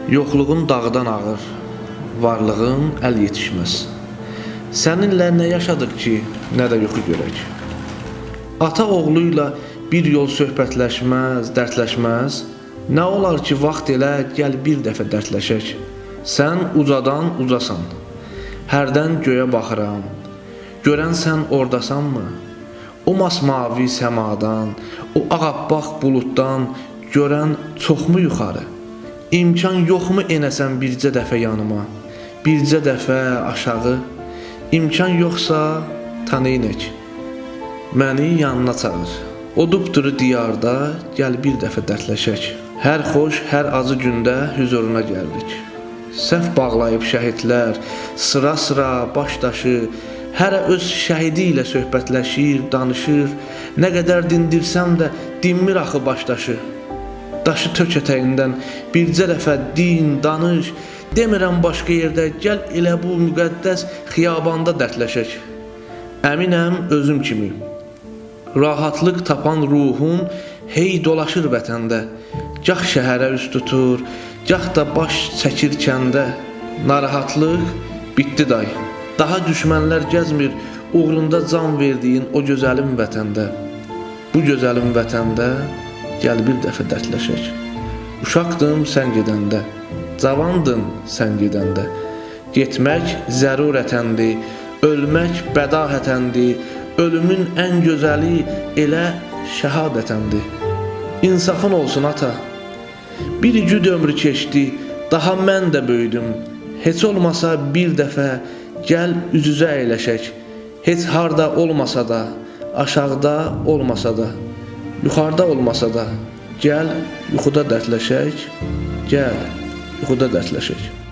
Yoxluğun dağdan ağır, varlığın əl yetişməz. Səninlə nə yaşadıq ki, nə də yuxu görək. Ata oğluyla bir yol söhbətləşməz, dərdləşməz. Nə olar ki, vaxt elə, gəl bir dəfə dərdləşək. Sən ucadan ucasan, hərdən göyə baxıram. Görən sən ordasanmı? O masmavi səmadan, o ağappaq buluddan görən çoxmu yuxarı? İmkan yoxmu enəsən bircə dəfə yanıma? Bircə dəfə aşağı? İmkan yoxsa tanıyınək. Məni yanına çağır. O dupduru diyarda gəl bir dəfə dərdləşək. Hər xoş, hər acı gündə hüzuruna gəldik. Səhv bağlayıb şəhidlər, sıra-sıra başdaşı, hərə öz şəhidi ilə söhbətləşir, danışır. Nə qədər dindirsəm də dinmir axı başdaşı. Daşı tök ətəyindən bircə dəfə din, danış. Demirəm başqa yerdə, gəl elə bu müqəddəs xiyabanda dərdləşək. Əminəm özüm kimi. Rahatlıq tapan ruhun hey dolaşır vətəndə. Gah şəhərə üst tutur, gah da baş çəkir kəndə. Narahatlıq bitdi day. Daha düşmənlər gəzmir uğrunda can verdiyin o gözəlim vətəndə. Bu gözəlim vətəndə gəl bir dəfə dərdləşək. Uşaqdım sən gedəndə, cavandın sən gedəndə. Getmək zərurətəndir, ölmək bədahətəndir. Ölümün ən gözəli elə şəhadətəndir. İnsafın olsun ata. Bir güd ömrü keçdi, daha mən də böyüdüm. Heç olmasa bir dəfə gəl üz-üzə əyləşək. Heç harda olmasa da, aşağıda olmasa da, yuxarıda olmasa da, gəl yuxuda dərdləşək. Gəl yuxuda dərdləşək.